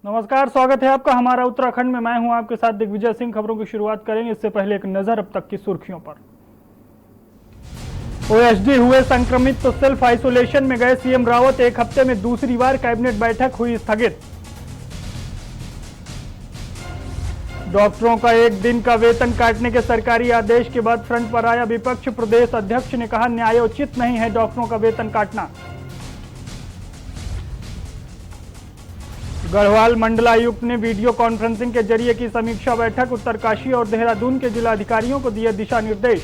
नमस्कार, स्वागत है आपका हमारा उत्तराखंड में। मैं हूं आपके साथ दिग्विजय सिंह। खबरों की शुरुआत करेंगे, इससे पहले एक नजर अब तक की सुर्खियों पर। ओएसडी हुए संक्रमित तो सेल्फ आइसोलेशन में गए सीएम रावत। एक हफ्ते में दूसरी बार कैबिनेट बैठक हुई स्थगित। डॉक्टरों का एक दिन का वेतन काटने के सरकारी आदेश के बाद फ्रंट पर आया विपक्ष। प्रदेश अध्यक्ष ने कहा, न्यायोचित नहीं है डॉक्टरों का वेतन काटना। गढ़वाल मंडलायुक्त ने वीडियो कॉन्फ्रेंसिंग के जरिए की समीक्षा बैठक। उत्तरकाशी और देहरादून के जिलाधिकारियों को दिए दिशा निर्देश।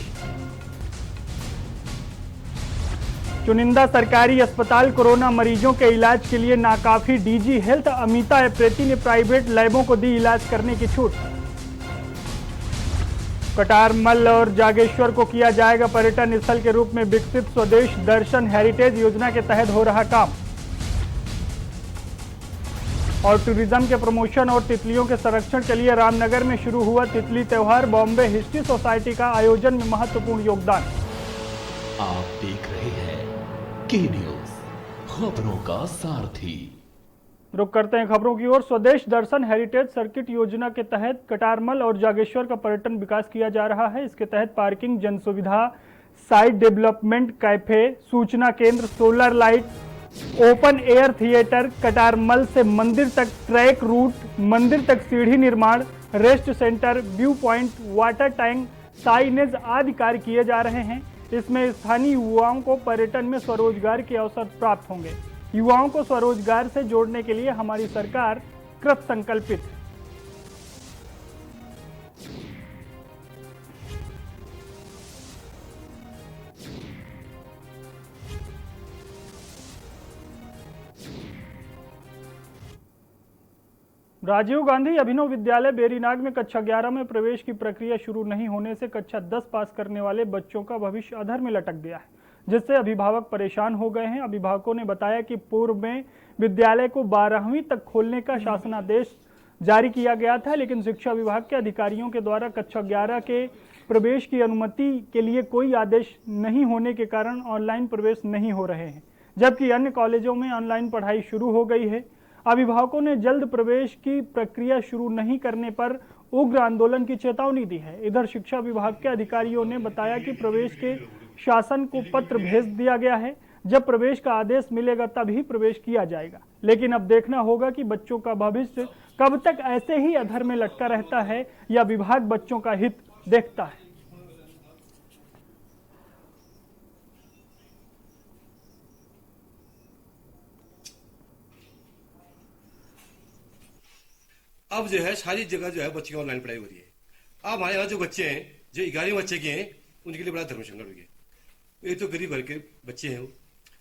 चुनिंदा सरकारी अस्पताल कोरोना मरीजों के इलाज के लिए नाकाफी। डीजी हेल्थ अमिता अप्रेती ने प्राइवेट लैबों को दी इलाज करने की छूट। कटारमल और जागेश्वर को किया जाएगा पर्यटन स्थल के रूप में विकसित। स्वदेश दर्शन हेरिटेज योजना के तहत हो रहा काम। और टूरिज्म के प्रमोशन और तितलियों के संरक्षण के लिए रामनगर में शुरू हुआ तितली त्योहार। बॉम्बे हिस्ट्री सोसाइटी का आयोजन में महत्वपूर्ण योगदान। आप देख रहे हैं के न्यूज, खबरों का सारथी। रुक करते हैं खबरों की ओर। स्वदेश दर्शन हेरिटेज सर्किट योजना के तहत कटारमल और जागेश्वर का पर्यटन विकास किया जा रहा है। इसके तहत पार्किंग, जन सुविधा, साइट डेवलपमेंट, कैफे, सूचना केंद्र, solar light, open air theatre, Katarmal से मंदिर तक ट्रैक रूट, मंदिर तक सीढ़ी निर्माण, rest centre, view point, water tank, signage आदि कार्य किए जा रहे हैं। इसमें स्थानीय युवाओं को पर्यटन में स्वरोजगार के अवसर प्राप्त होंगे। युवाओं को स्वरोजगार से जोड़ने के लिए हमारी सरकार कृत संकल्पित है। राजीव गांधी अभिनव विद्यालय बेरीनाग में कक्षा 11 में प्रवेश की प्रक्रिया शुरू नहीं होने से कक्षा 10 पास करने वाले बच्चों का भविष्य अधर में लटक गया है, जिससे अभिभावक परेशान हो गए हैं। अभिभावकों ने बताया कि पूर्व में विद्यालय को 12वीं तक खोलने का शासनादेश जारी किया गया था, लेकिन शिक्षा विभाग के अधिकारियों के द्वारा कक्षा 11 के प्रवेश की अनुमति के लिए कोई आदेश नहीं होने के कारण ऑनलाइन प्रवेश नहीं हो रहे हैं, जबकि अन्य कॉलेजों में ऑनलाइन पढ़ाई शुरू हो गई है। अभिभावकों ने जल्द प्रवेश की प्रक्रिया शुरू नहीं करने पर उग्र आंदोलन की चेतावनी दी है। इधर शिक्षा विभाग के अधिकारियों ने बताया कि प्रवेश के शासन को पत्र भेज दिया गया है। जब प्रवेश का आदेश मिलेगा तभी प्रवेश किया जाएगा, लेकिन अब देखना होगा कि बच्चों का भविष्य कब तक ऐसे ही अधर में लटका रहता है या विभाग बच्चों का हित देखता है। अब जो है सारी जगह जो है बच्चे की ऑनलाइन पढ़ाई हो रही है। अब हमारे यहाँ जो बच्चे हैं, जो 11वीं बच्चे के हैं, उनके लिए बड़ा धर्म संकट हो गया। एक तो गरीब वर्ग के बच्चे हैं।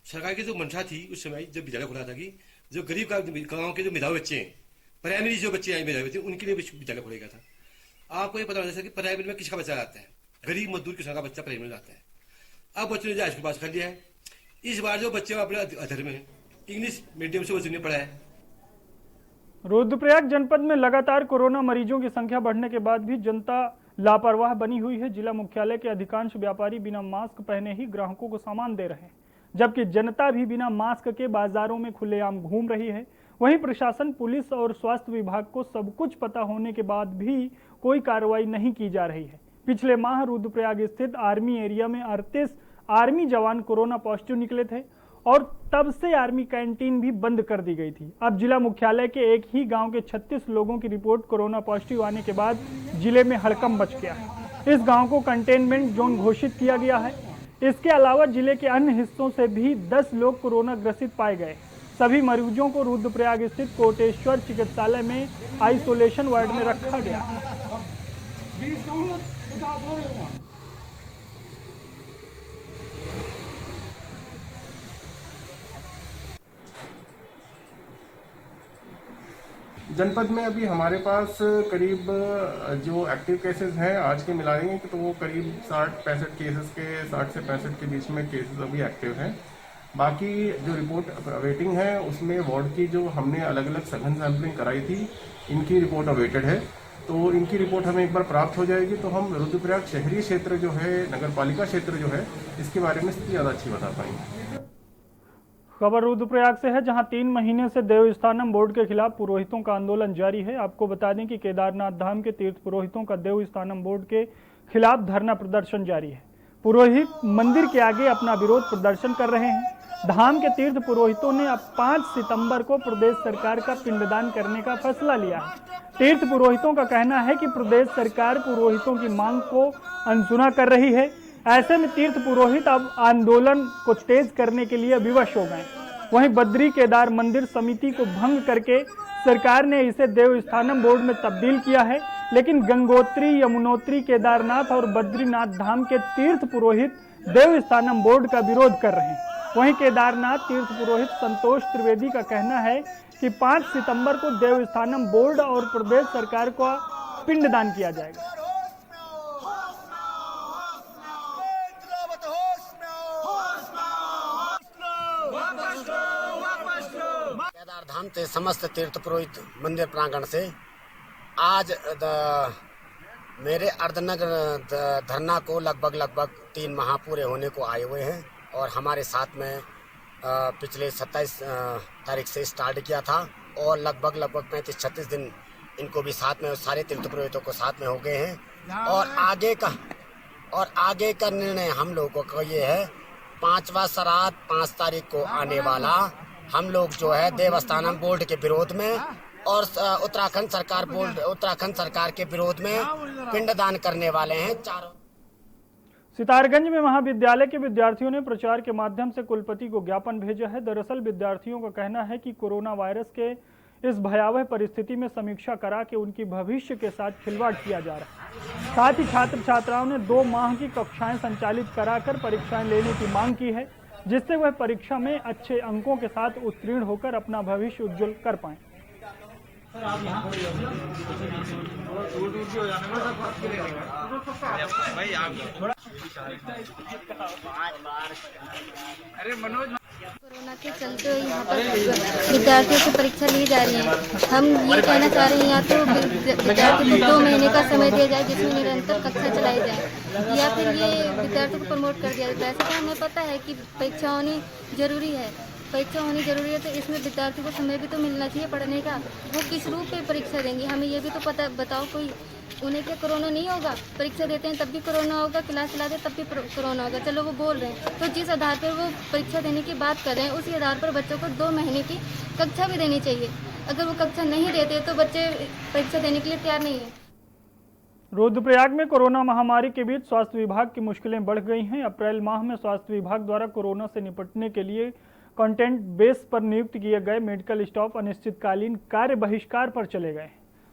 सरकार की जो मंशा थी उस समय जब विद्यालय खुला था कि जो गरीब गाँव के जो मेधावी बच्चे हैं, प्राइमरी जो बच्चे हैं मेधावी बच्चे, उनके लिए विद्यालय खोलेगा था। आपको ये पता होना चाहिए कि प्राइमरी में किसका बच्चा आता है, गरीब मजदूर किसान का बच्चा प्राइमरी में आता है। अब बच्चों ने जो हाईस्कूल पास कर लिया है, इस बार जो बच्चे अपने अधर में इंग्लिश मीडियम से बच्चों ने पढ़ा है। रुद्रप्रयाग जनपद में लगातार कोरोना मरीजों की संख्या बढ़ने के बाद भी जनता लापरवाह बनी हुई है। जिला मुख्यालय के अधिकांश व्यापारी बिना मास्क पहने ही ग्राहकों को सामान दे रहे हैं, जबकि जनता भी बिना मास्क के बाजारों में खुलेआम घूम रही है। वहीं प्रशासन, पुलिस और स्वास्थ्य विभाग को सब कुछ पता होने के बाद भी कोई कार्रवाई नहीं की जा रही है। पिछले माह रुद्रप्रयाग स्थित आर्मी एरिया में 38 आर्मी जवान कोरोना पॉजिटिव निकले थे और तब से आर्मी कैंटीन भी बंद कर दी गई थी। अब जिला मुख्यालय के एक ही गांव के 36 लोगों की रिपोर्ट कोरोना पॉजिटिव आने के बाद जिले में हड़कंप मच गया है। इस गांव को कंटेनमेंट जोन घोषित किया गया है। इसके अलावा जिले के अन्य हिस्सों से भी 10 लोग कोरोना ग्रसित पाए गए। सभी मरीजों को रुद्रप्रयाग स्थित कोटेश्वर चिकित्सालय में आइसोलेशन वार्ड में रखा गया। जनपद में अभी हमारे पास करीब जो एक्टिव केसेस हैं आज के मिलाएंगे तो वो करीब 60-65 केसेस के 60 से 65 के बीच में केसेस अभी एक्टिव हैं। बाकी जो रिपोर्ट अवेटिंग है उसमें वार्ड की जो हमने अलग अलग सघन सैंपलिंग कराई थी, इनकी रिपोर्ट अवेटेड है। तो इनकी रिपोर्ट हमें एक बार प्राप्त हो जाएगी तो हम रुद्रप्रयाग शहरी क्षेत्र जो है, नगर पालिका क्षेत्र जो है, इसके बारे में ज़्यादा अच्छी बता पाएंगे। खबर रुद्रप्रयाग से है, जहां 3 महीने से देवस्थानम बोर्ड के खिलाफ पुरोहितों का आंदोलन जारी है। आपको बता दें कि केदारनाथ धाम के तीर्थ पुरोहितों का देवस्थानम बोर्ड के खिलाफ धरना प्रदर्शन जारी है। पुरोहित मंदिर के आगे अपना विरोध प्रदर्शन कर रहे हैं। धाम के तीर्थ पुरोहितों ने अब 5 सितंबर को प्रदेश सरकार का पिंडदान करने का फैसला लिया है। तीर्थ पुरोहितों का कहना है कि प्रदेश सरकार पुरोहितों की मांग को अनसुना कर रही है। ऐसे में तीर्थ पुरोहित अब आंदोलन को तेज करने के लिए विवश हो गए। वहीं बद्री केदार मंदिर समिति को भंग करके सरकार ने इसे देवस्थानम बोर्ड में तब्दील किया है, लेकिन गंगोत्री, यमुनोत्री, केदारनाथ और बद्रीनाथ धाम के तीर्थ पुरोहित देवस्थानम बोर्ड का विरोध कर रहे हैं। वहीं केदारनाथ तीर्थ पुरोहित संतोष त्रिवेदी का कहना है कि 5 सितंबर को देवस्थानम बोर्ड और प्रदेश सरकार को पिंडदान किया जाएगा। केदार धाम के समस्त तीर्थ पुरोहित मंदिर प्रांगण से आज मेरे अर्धनग्न धरना को लगभग 3 माह पूरे होने को आए हुए हैं और हमारे साथ में पिछले 27 तारीख से स्टार्ट किया था और लगभग 35-36 दिन इनको भी साथ में, सारे तीर्थ पुरोहितों को साथ में हो गए हैं। और आगे का निर्णय हम लोगों को ये है, 5वां श्राद्ध 5 तारीख को आने वाला, हम लोग जो है देवस्थानम बोर्ड के विरोध में और उत्तराखंड सरकार के विरोध में पिंडदान करने वाले हैं। चारों सितारगंज में महाविद्यालय के विद्यार्थियों ने प्रचार के माध्यम से कुलपति को ज्ञापन भेजा है। दरअसल विद्यार्थियों का कहना है कि कोरोना वायरस के इस भयावह परिस्थिति में समीक्षा करा के उनकी भविष्य के साथ खिलवाड़ किया जा रहा है। साथ ही छात्र छात्राओं ने 2 माह की कक्षाएं संचालित कराकर परीक्षाएं लेने की मांग की है, जिससे वह परीक्षा में अच्छे अंकों के साथ उत्तीर्ण होकर अपना भविष्य उज्जवल कर पाएं। कोरोना के चलते यहाँ पर विद्यार्थियों की परीक्षा ली जा रही है। हम ये कहना चाह रहे हैं, या तो विद्यार्थी को 2 महीने का समय दिया जाए जिसमें निरंतर कक्षा चलाई जाए, या फिर ये विद्यार्थियों को प्रमोट कर दिया जाए। वैसे तो हमें पता है कि परीक्षा होनी जरूरी है, तो इसमें विद्यार्थी को समय भी तो मिलना चाहिए पढ़ने का। वो किस रूप में परीक्षा देंगे, हमें ये भी तो पता बताओ। कोई उन्हें क्या कोरोना नहीं होगा? परीक्षा देते हैं तब भी कोरोना होगा, क्लास चलाते तब भी कोरोना होगा। चलो वो बोल रहे हैं, तो जिस आधार पर वो परीक्षा देने की बात कर रहे हैं, उसी आधार पर बच्चों को 2 महीने की कक्षा भी देनी चाहिए। अगर वो कक्षा नहीं देते तो बच्चे परीक्षा देने के लिए तैयार नहीं है। रुद्रप्रयाग में कोरोना महामारी के बीच स्वास्थ्य विभाग की मुश्किलें बढ़ गई हैं। अप्रैल माह में स्वास्थ्य विभाग द्वारा कोरोना से निपटने के लिए कंटेंट बेस पर नियुक्त किए गए मेडिकल स्टाफ अनिश्चितकालीन कार्य बहिष्कार पर चले गए।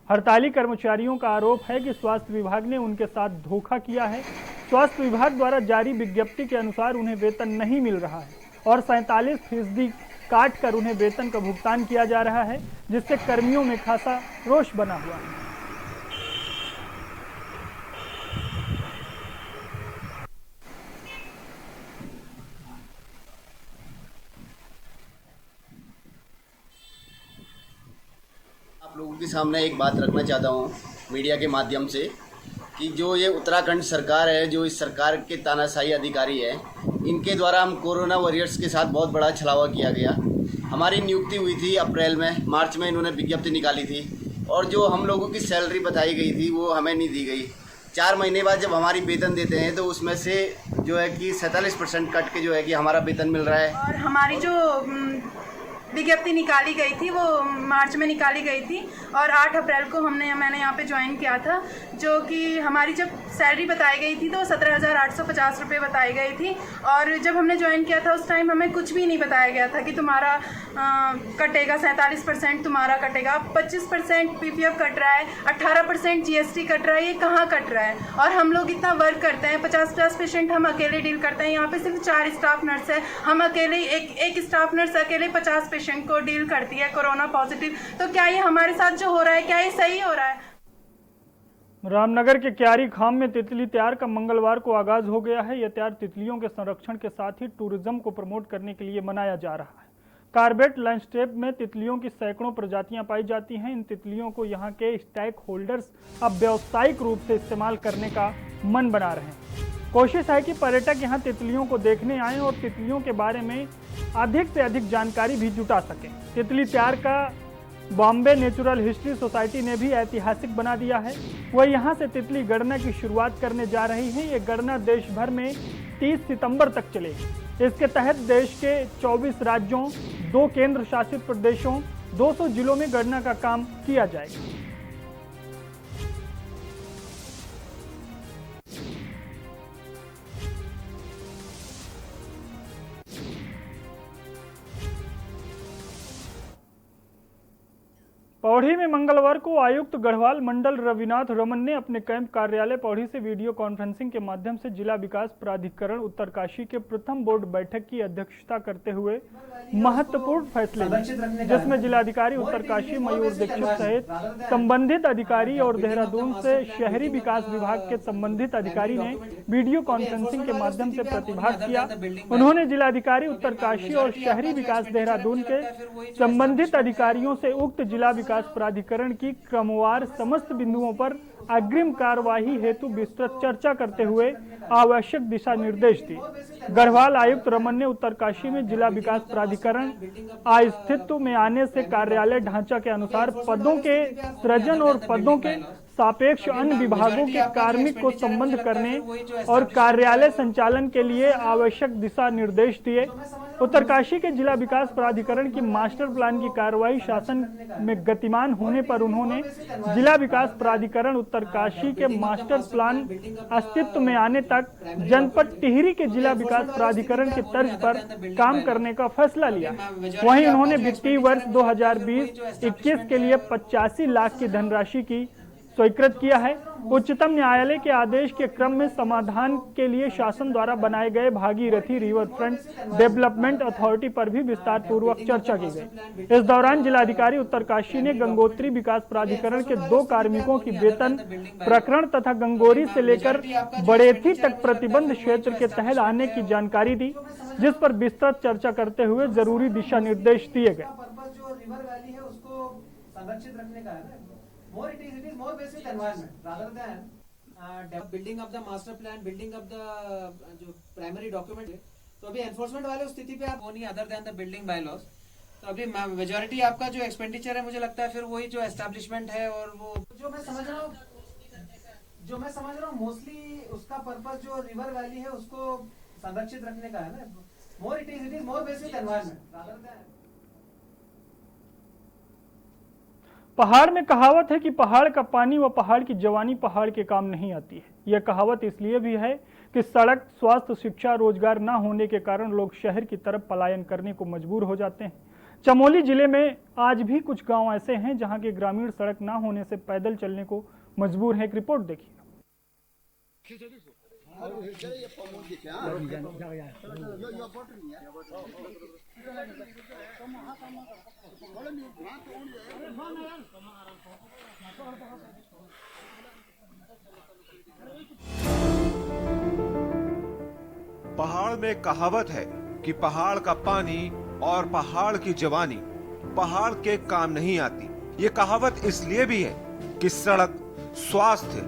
हड़ताली कर्मचारियों का आरोप है कि स्वास्थ्य विभाग ने उनके साथ धोखा किया है। स्वास्थ्य विभाग द्वारा जारी विज्ञप्ति के अनुसार उन्हें वेतन नहीं मिल रहा है और 47% काट कर उन्हें वेतन का भुगतान किया जा रहा है, जिससे कर्मियों में खासा रोष बना हुआ है। आप लोगों के सामने एक बात रखना चाहता हूँ मीडिया के माध्यम से, कि जो ये उत्तराखंड सरकार है, जो इस सरकार के तानाशाही अधिकारी है, इनके द्वारा हम कोरोना वॉरियर्स के साथ बहुत बड़ा छलावा किया गया। हमारी नियुक्ति हुई थी अप्रैल में, मार्च में इन्होंने विज्ञप्ति निकाली थी और जो हम लोगों की सैलरी बताई गई थी वो हमें नहीं दी गई। 4 महीने बाद जब हमारी वेतन देते हैं तो उसमें से जो है कि 47% कट के जो है कि हमारा वेतन मिल रहा है। और हमारी जो विज्ञप्ति निकाली गई थी वो मार्च में निकाली गई थी और 8 अप्रैल को मैंने यहाँ पे ज्वाइन किया था, जो कि हमारी जब सैलरी बताई गई थी तो 17,850 रुपये बताई गई थी। और जब हमने ज्वाइन किया था उस टाइम हमें कुछ भी नहीं बताया गया था कि तुम्हारा कटेगा 47% तुम्हारा कटेगा, 25% PPF कट रहा है, 18% GST कट रहा है। ये कहाँ कट रहा है? और हम लोग इतना वर्क करते हैं, 50 पेशेंट हम अकेले डील करते हैं। यहाँ पे सिर्फ 4 स्टाफ नर्स है, हम अकेले एक स्टाफ नर्स अकेले 50 पेशेंट को डील करती है कोरोना पॉजिटिव। तो क्या ये हमारे साथ जो हो रहा है, क्या ये सही हो रहा है? रामनगर के क्यारी खाम में तितली त्यार का मंगलवार को आगाज हो गया है। यह त्यार तितलियों के संरक्षण के साथ ही टूरिज्म को प्रमोट करने के लिए मनाया जा रहा है। कार्बेट लैंडस्केप में तितलियों की सैकड़ों प्रजातियां पाई जाती हैं। इन तितलियों को यहां के स्टेक होल्डर्स अब व्यावसायिक रूप से इस्तेमाल करने का मन बना रहे हैं। कोशिश है कि पर्यटक यहां तितलियों को देखने आएं और तितलियों के बारे में अधिक से अधिक जानकारी भी जुटा सकें। तितली त्यार का बॉम्बे नेचुरल हिस्ट्री सोसाइटी ने भी ऐतिहासिक बना दिया है। वह यहां से तितली गणना की शुरुआत करने जा रही है। ये गणना देश भर में 30 सितंबर तक चलेगी। इसके तहत देश के 24 राज्यों, 2 केंद्र शासित प्रदेशों, 200 जिलों में गणना का काम किया जाएगा। पौड़ी में मंगलवार को आयुक्त गढ़वाल मंडल रविनाथ रमन ने अपने कैंप कार्यालय पौड़ी से वीडियो कॉन्फ्रेंसिंग के माध्यम से जिला विकास प्राधिकरण उत्तरकाशी के प्रथम बोर्ड बैठक की अध्यक्षता करते हुए महत्वपूर्ण फैसले लिए, जिसमें जिलाधिकारी उत्तरकाशी मयूर दीक्षित सहित संबंधित अधिकारी और देहरादून से शहरी विकास विभाग के संबंधित अधिकारी ने वीडियो कॉन्फ्रेंसिंग के माध्यम से प्रतिभाग किया। उन्होंने जिलाधिकारी उत्तरकाशी और शहरी विकास देहरादून के संबंधित अधिकारियों से उक्त जिला विकास प्राधिकरण की क्रमवार समस्त बिंदुओं पर अग्रिम कार्यवाही हेतु विस्तृत चर्चा करते हुए आवश्यक दिशा निर्देश दिए। गढ़वाल आयुक्त रमन ने उत्तरकाशी में जिला विकास प्राधिकरण अस्तित्व में आने से कार्यालय ढांचा के अनुसार पदों के सृजन और पदों के सापेक्ष अन्य विभागों के कार्मिक को संबद्ध करने और कार्यालय संचालन के लिए आवश्यक दिशा निर्देश दिए। उत्तरकाशी के जिला विकास प्राधिकरण की मास्टर प्लान की कार्रवाई शासन में गतिमान होने पर उन्होंने जिला विकास प्राधिकरण उत्तरकाशी के मास्टर प्लान अस्तित्व में आने तक जनपद टिहरी के जिला विकास प्राधिकरण के तर्ज पर काम करने का फैसला लिया। वहीं उन्होंने वित्तीय वर्ष 2020-21 के लिए 85 लाख की धनराशि की स्वीकृत किया है। उच्चतम न्यायालय के आदेश के क्रम में समाधान के लिए शासन द्वारा बनाए गए Bhagirathi river front development authority पर भी विस्तार पूर्वक चर्चा की गई। इस दौरान जिलाधिकारी उत्तरकाशी ने गंगोत्री विकास प्राधिकरण के 2 कार्मिकों की वेतन प्रकरण तथा गंगोरी से लेकर बड़ेथी तक प्रतिबंध क्षेत्र के तहत आने की जानकारी दी, जिस पर विस्तृत चर्चा करते हुए जरूरी दिशा निर्देश दिए गए। More it is more based with environment rather than building up the master plan, building up the जो primary document है। तो अभी enforcement वाले उस स्थिति पे आप वो नहीं other than the building bylaws। तो अभी majority आपका जो expenditure है मुझे लगता है फिर वही जो establishment है और वो जो मैं समझ रहा हूँ mostly उसका purpose जो river valley है उसको संरक्षित रखने का है ना। More it is more based with environment rather than पहाड़ में कहावत है कि पहाड़ का पानी व पहाड़ की जवानी पहाड़ के काम नहीं आती है। यह कहावत इसलिए भी है कि सड़क, स्वास्थ्य, शिक्षा, रोजगार न होने के कारण लोग शहर की तरफ पलायन करने को मजबूर हो जाते हैं। चमोली जिले में आज भी कुछ गांव ऐसे हैं जहां के ग्रामीण सड़क न होने से पैदल चलने को मजबूर है। एक रिपोर्ट देखिए। पहाड़ में कहावत है कि पहाड़ का पानी और पहाड़ की जवानी पहाड़ के काम नहीं आती। ये कहावत इसलिए भी है कि सड़क, स्वास्थ्य,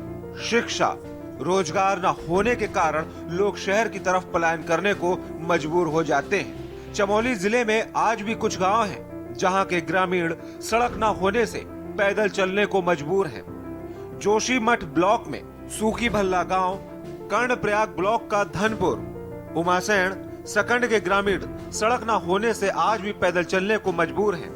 शिक्षा, रोजगार न होने के कारण लोग शहर की तरफ पलायन करने को मजबूर हो जाते हैं। चमोली जिले में आज भी कुछ गांव हैं जहां के ग्रामीण सड़क न होने से पैदल चलने को मजबूर हैं। जोशीमठ ब्लॉक में सूखी भल्ला गांव, कर्णप्रयाग ब्लॉक का धनपुर, उमासैन, सकंड के ग्रामीण सड़क न होने से आज भी पैदल चलने को मजबूर हैं।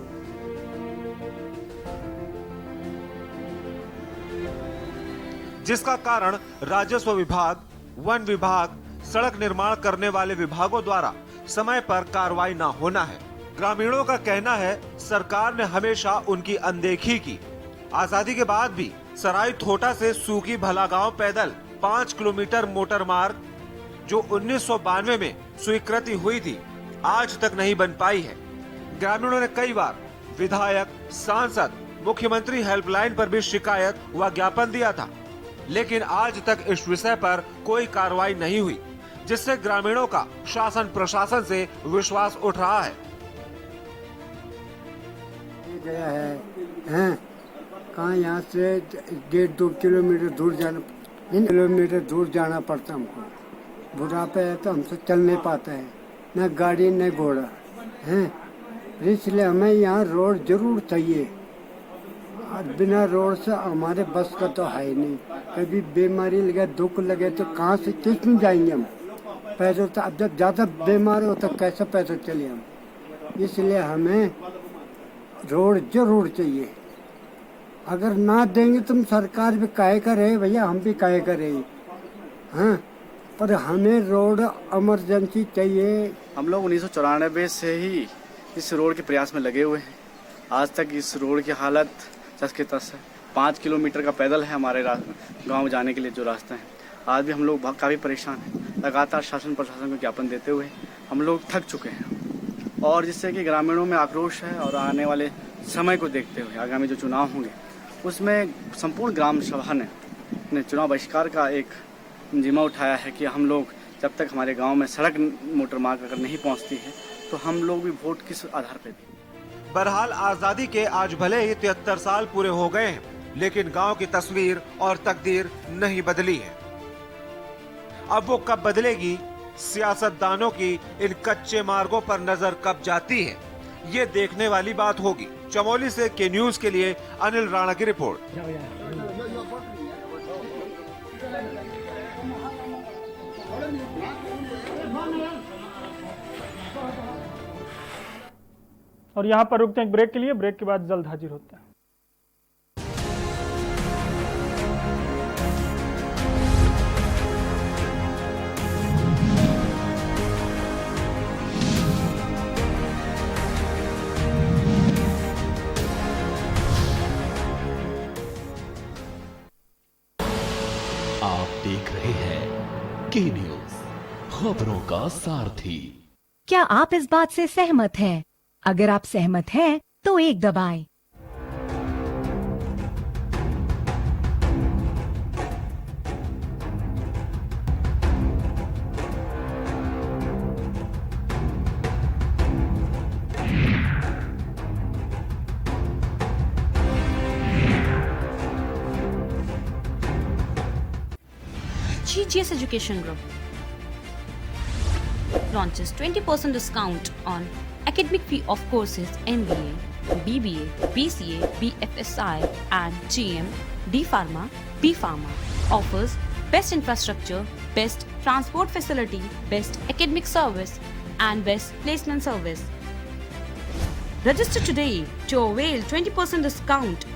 जिसका कारण राजस्व विभाग, वन विभाग, सड़क निर्माण करने वाले विभागों द्वारा समय पर कार्रवाई न होना है। ग्रामीणों का कहना है सरकार ने हमेशा उनकी अनदेखी की। आजादी के बाद भी सराय थोटा से सूखी भला गांव पैदल 5 किलोमीटर मोटर मार्ग जो 1992 में स्वीकृति हुई थी आज तक नहीं बन पाई है। ग्रामीणों ने कई बार विधायक, सांसद, मुख्यमंत्री हेल्पलाइन पर भी शिकायत व ज्ञापन दिया था, लेकिन आज तक इस विषय पर कोई कार्रवाई नहीं हुई, जिससे ग्रामीणों का शासन प्रशासन से विश्वास उठ रहा है। गया है कहाँ यहाँ से 1.5-2 किलोमीटर दूर जाना पड़ता हमको। बुढ़ापे है तो हमसे चल नहीं पाता है, न गाड़ी न घोड़ा हैं। इसलिए हमें यहाँ रोड जरूर चाहिए, और बिना रोड से हमारे बस का तो है ही नहीं। कभी बीमारी लगे, दुख लगे तो कहाँ से किस में जाएंगे हम? पैसे तो अब जब ज़्यादा बीमार हो तो कैसे पैसे चले हम? इसलिए हमें रोड जरूर चाहिए। अगर ना देंगे तुम सरकार भी काहे करे भैया, हम भी काहे करे, हाँ, पर हमें रोड इमरजेंसी चाहिए। हम लोग 1994 से ही इस रोड के प्रयास में लगे हुए हैं। आज तक इस रोड की हालत तस के तस है। 5 किलोमीटर का पैदल है हमारे गांव जाने के लिए जो रास्ते हैं। आज भी हम लोग काफ़ी परेशान हैं। लगातार शासन प्रशासन को ज्ञापन देते हुए हम लोग थक चुके हैं, और जिससे कि ग्रामीणों में आक्रोश है। और आने वाले समय को देखते हुए आगामी जो चुनाव होंगे उसमें संपूर्ण ग्राम सभा ने चुनाव बहिष्कार का एक जिम्मा उठाया है कि हम लोग जब तक हमारे गांव में सड़क मोटर मार्ग अगर नहीं पहुंचती है तो हम लोग भी वोट किस आधार पर दें। बहरहाल आजादी के आज भले ही 73 साल पूरे हो गए हैं, लेकिन गांव की तस्वीर और तकदीर नहीं बदली है। अब वो कब बदलेगी, सियासतदानों की इन कच्चे मार्गों पर नजर कब जाती है, ये देखने वाली बात होगी। चमोली से के न्यूज के लिए अनिल राणा की रिपोर्ट। और यहाँ पर रुकते हैं एक ब्रेक के लिए, ब्रेक के बाद जल्द हाजिर होते हैं। आप देख रहे हैं के न्यूज, खबरों का सारथी। क्या आप इस बात से सहमत हैं? अगर आप सहमत हैं तो एक दबाएं। GGS Education Group launches 20% discount on academic fee of courses MBA, BBA, BCA, BFSI and GM, D Pharma, B Pharma. Offers best infrastructure, best transport facility, best academic service and best placement service. Register today to avail 20% discount.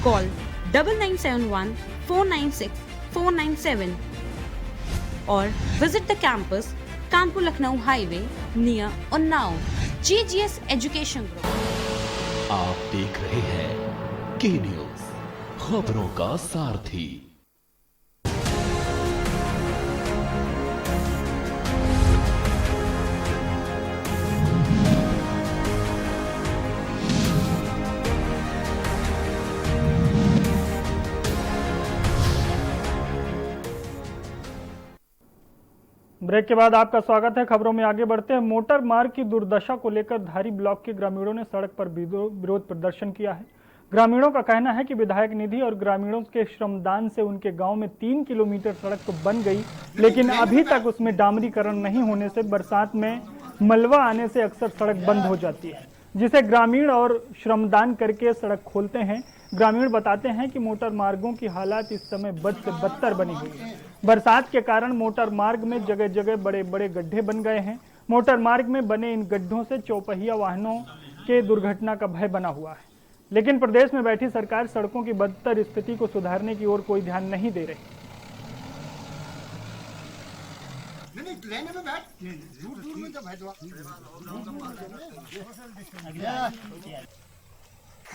Call 9971 496 497 or visit the campus Kanpur Lucknow highway near Unnao. GGS education group. आप देख रहे हैं के news, खबरों का सारथी। Break के बाद आपका स्वागत है। खबरों में आगे बढ़ते हैं। मोटर मार्ग की दुर्दशा को लेकर धारी ब्लॉक के ग्रामीणों ने सड़क पर विरोध प्रदर्शन किया है। ग्रामीणों का कहना है कि विधायक निधि और ग्रामीणों के श्रमदान से उनके गांव में 3 किलोमीटर सड़क तो बन गई, लेकिन अभी तक उसमें डामरीकरण नहीं होने से बरसात में मलबा आने से अक्सर सड़क बंद हो जाती है, जिसे ग्रामीण और श्रमदान करके सड़क खोलते हैं। ग्रामीण बताते हैं कि मोटर मार्गों की हालत इस समय बद से बदतर बनी हुई है। बरसात के कारण मोटर मार्ग में जगह जगह बड़े बड़े गड्ढे बन गए हैं। मोटर मार्ग में बने इन गड्ढों से चौपहिया वाहनों के दुर्घटना का भय बना हुआ है, लेकिन प्रदेश में बैठी सरकार सड़कों की बदतर स्थिति को सुधारने की ओर कोई ध्यान नहीं दे रही।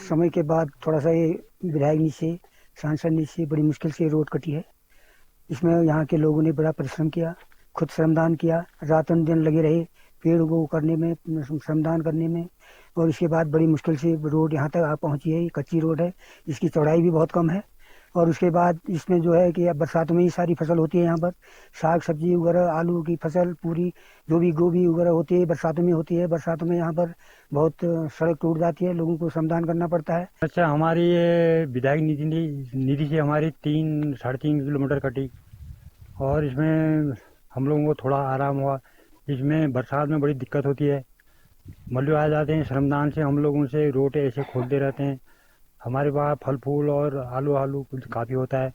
समय के बाद थोड़ा सा ये विधायक नीचे सांसद नीचे बड़ी मुश्किल से रोड कटी है। इसमें यहाँ के लोगों ने बड़ा परिश्रम किया, खुद श्रमदान किया, रातों दिन लगे रहे पेड़ को करने में, श्रमदान करने में, और इसके बाद बड़ी मुश्किल से रोड यहाँ तक पहुँची है। कच्ची रोड है, इसकी चौड़ाई भी बहुत कम है। और उसके बाद इसमें जो है कि अब बरसातों में ही सारी फसल होती है। यहाँ पर साग सब्जी वगैरह, आलू की फसल पूरी, जो भी गोभी वगैरह होती है बरसातों में होती है। बरसातों में यहाँ पर बहुत सड़क टूट जाती है, लोगों को श्रमदान करना पड़ता है। अच्छा, हमारी ये विधायक निधि से हमारी 3-3.5 किलोमीटर कटी और इसमें हम लोगों को थोड़ा आराम हुआ। इसमें बरसात में बड़ी दिक्कत होती है, मलबे आ जाते हैं, श्रमदान से हम लोग उनसे रोटे ऐसे खोलते रहते हैं। हमारे पास फल फूल और आलू कुछ काफ़ी होता है,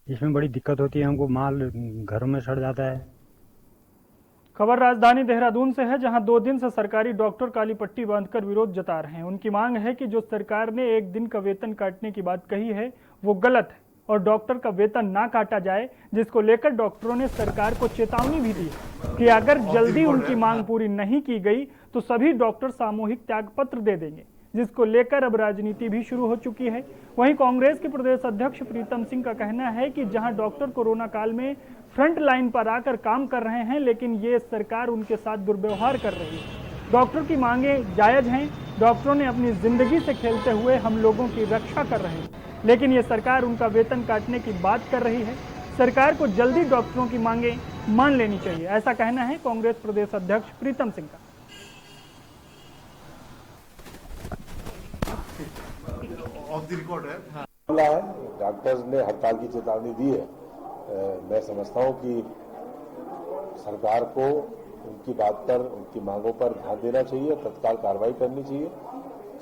इसमें बड़ी दिक्कत होती है, हमको माल घरों में सड़ जाता है। खबर राजधानी देहरादून से है, जहां 2 दिन से सरकारी डॉक्टर काली पट्टी बांधकर विरोध जता रहे हैं। उनकी मांग है कि जो सरकार ने 1 दिन का वेतन काटने की बात कही है वो गलत है और डॉक्टर का वेतन ना काटा जाए, जिसको लेकर डॉक्टरों ने सरकार को चेतावनी भी दी कि अगर जल्दी उनकी मांग पूरी नहीं की गई तो सभी डॉक्टर सामूहिक त्यागपत्र दे देंगे, जिसको लेकर अब राजनीति भी शुरू हो चुकी है। वहीं कांग्रेस के प्रदेश अध्यक्ष प्रीतम सिंह का कहना है कि जहां डॉक्टर कोरोना काल में फ्रंट लाइन पर आकर काम कर रहे हैं, लेकिन ये सरकार उनके साथ दुर्व्यवहार कर रही है। डॉक्टर की मांगे जायज हैं, डॉक्टरों ने अपनी जिंदगी से खेलते हुए हम लोगों की रक्षा कर रहे हैं, लेकिन ये सरकार उनका वेतन काटने की बात कर रही है। सरकार को जल्दी डॉक्टरों की मांगे मान लेनी चाहिए, ऐसा कहना है कांग्रेस प्रदेश अध्यक्ष प्रीतम सिंह का। ऑफ द रिकॉर्ड है। डॉक्टर्स ने हड़ताल की चेतावनी दी है। मैं समझता हूं कि सरकार को उनकी बात पर, उनकी मांगों पर ध्यान देना चाहिए, तत्काल कार्रवाई करनी चाहिए।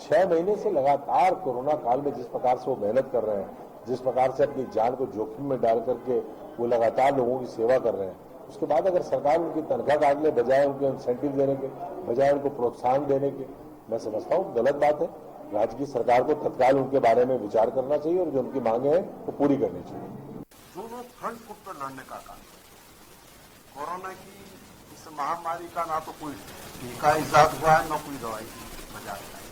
6 महीने से लगातार कोरोना काल में जिस प्रकार से वो मेहनत कर रहे हैं, जिस प्रकार से अपनी जान को जोखिम में डाल करके वो लगातार लोगों की सेवा कर रहे हैं, उसके बाद अगर सरकार उनकी तनख्वाह काटने बजाय उनको इंसेंटिव देने के, बजाय उनको प्रोत्साहन देने के, मैं समझता हूँ गलत बात है। राज्य की सरकार को तत्काल उनके बारे में विचार करना चाहिए और जो उनकी मांगे हैं वो पूरी करनी चाहिए। दोनों फ्रंट फुट पर लड़ने का काम, कोरोना की इस महामारी का ना तो कोई टीका इजाद हुआ है, न कोई दवाई बाजार आई।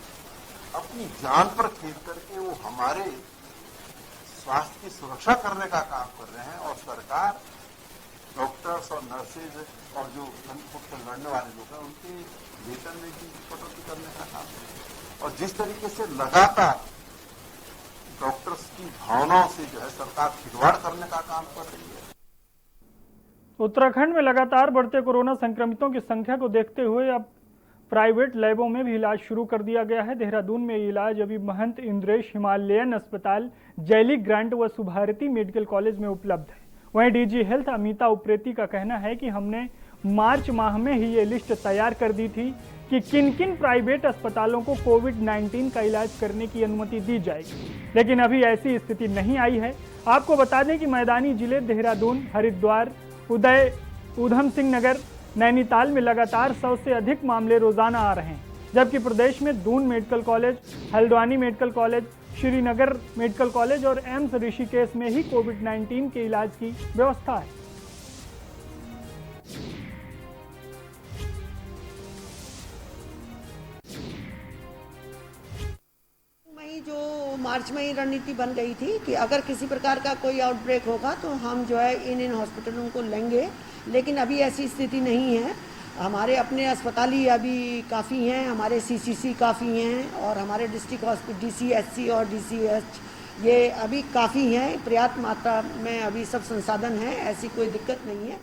अपनी जान पर खेल करके वो हमारे स्वास्थ्य की सुरक्षा करने का काम कर रहे हैं और सरकार डॉक्टर्स और नर्सेज और जो फ्रंट फुट पर लड़ने वाले लोग हैं उनके वेतन में भी कटौती करने का काम कर रहे हैं। और जिस तरीके से लगातार डॉक्टर्स की भावनाओं से जो है सरकार खिलवाड़ करने का काम कर रही है। उत्तराखंड में लगातार बढ़ते कोरोना संक्रमितों की संख्या को देखते हुए अब प्राइवेट लैबों में भी इलाज शुरू कर दिया गया है। देहरादून में ये इलाज अभी महंत इंद्रेश हिमालयन अस्पताल, जैली ग्रांट व सुभारती मेडिकल कॉलेज में उपलब्ध है। वहीं डीजी हेल्थ अमिता उप्रेती का कहना है कि हमने मार्च माह में ही ये लिस्ट तैयार कर दी थी कि किन किन प्राइवेट अस्पतालों को कोविड-19 का इलाज करने की अनुमति दी जाएगी, लेकिन अभी ऐसी स्थिति नहीं आई है। आपको बता दें कि मैदानी जिले देहरादून, हरिद्वार, ऊधम सिंह नगर, नैनीताल में लगातार 100 से अधिक मामले रोजाना आ रहे हैं, जबकि प्रदेश में Doon medical college, Haldwani medical college, Srinagar medical college और एम्स ऋषिकेश में ही कोविड-19 के इलाज की व्यवस्था है। जो मार्च में ही रणनीति बन गई थी कि अगर किसी प्रकार का कोई आउटब्रेक होगा तो हम जो है इन हॉस्पिटलों को लेंगे, लेकिन अभी ऐसी स्थिति नहीं है। हमारे अपने अस्पताल ही अभी काफ़ी हैं, हमारे सीसीसी काफ़ी हैं और हमारे डिस्ट्रिक्ट हॉस्पिटल डीसीएचसी और डीसीएच ये अभी काफ़ी हैं, पर्याप्त मात्रा में अभी सब संसाधन हैं, ऐसी कोई दिक्कत नहीं है।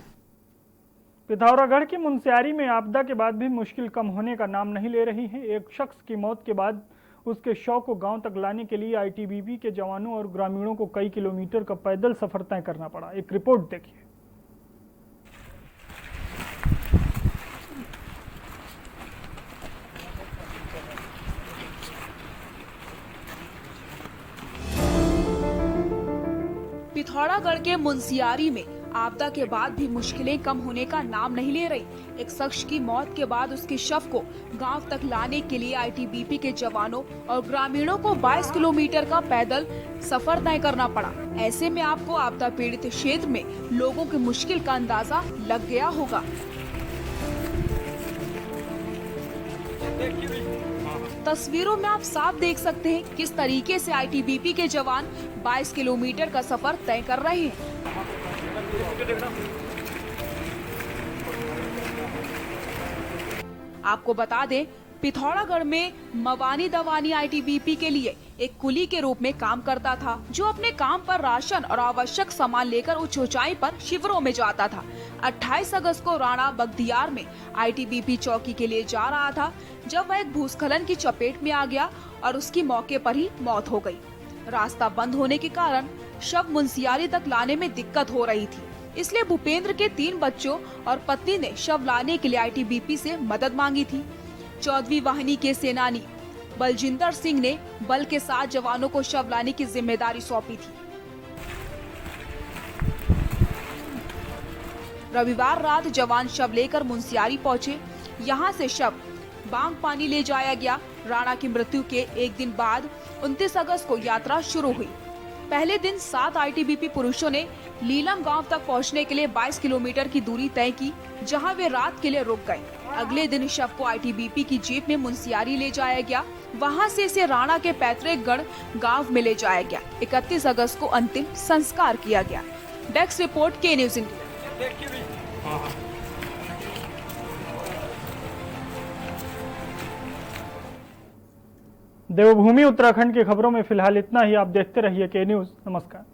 पिथौरागढ़ की मुनस्यारी में आपदा के बाद भी मुश्किल कम होने का नाम नहीं ले रही है। एक शख्स की मौत के बाद उसके शव को गांव तक लाने के लिए आईटीबीपी के जवानों और ग्रामीणों को कई किलोमीटर का पैदल सफर तय करना पड़ा। एक रिपोर्ट देखिए। पिथौरागढ़ के मुनस्यारी में आपदा के बाद भी मुश्किलें कम होने का नाम नहीं ले रही। एक शख्स की मौत के बाद उसके शव को गांव तक लाने के लिए आईटीबीपी के जवानों और ग्रामीणों को 22 किलोमीटर का पैदल सफर तय करना पड़ा। ऐसे में आपको आपदा पीड़ित क्षेत्र में लोगों की मुश्किल का अंदाजा लग गया होगा। तस्वीरों में आप साफ देख सकते हैं किस तरीके से आईटीबीपी के जवान 22 किलोमीटर का सफर तय कर रहे हैं। आपको बता दें, पिथौरागढ़ में मवानी दवानी आईटीबीपी के लिए एक कुली के रूप में काम करता था, जो अपने काम पर राशन और आवश्यक सामान लेकर उच्च ऊंचाई पर शिविरों में जाता था। 28 अगस्त को राणा बख्तियार में आईटीबीपी चौकी के लिए जा रहा था, जब वह एक भूस्खलन की चपेट में आ गया और उसकी मौके पर ही मौत हो गई। रास्ता बंद होने के कारण शव मुनस्यारी तक लाने में दिक्कत हो रही थी। इसलिए भूपेंद्र के 3 बच्चों और पत्नी ने शव लाने के लिए आईटीबीपी से मदद मांगी थी। 14वीं वाहिनी के सेनानी बलजिंदर सिंह ने बल के साथ जवानों को शव लाने की जिम्मेदारी सौंपी थी। रविवार रात जवान शव लेकर मुंशियारी पहुंचे। यहां से शव बांग पानी ले जाया गया। राणा की मृत्यु के एक दिन बाद 29 अगस्त को यात्रा शुरू हुई। पहले दिन 7 आईटीबीपी पुरुषों ने लीलम गांव तक पहुंचने के लिए 22 किलोमीटर की दूरी तय की, जहां वे रात के लिए रुक गए। अगले दिन शव को आईटीबीपी की जीप में मुंशियारी ले जाया गया। वहां से इसे राणा के पैतृक गढ़ गांव में ले जाया गया। 31 अगस्त को अंतिम संस्कार किया गया। डेस्क रिपोर्ट के न्यूज इंडिया। देवभूमि उत्तराखंड की खबरों में फिलहाल इतना ही। आप देखते रहिए के न्यूज। नमस्कार।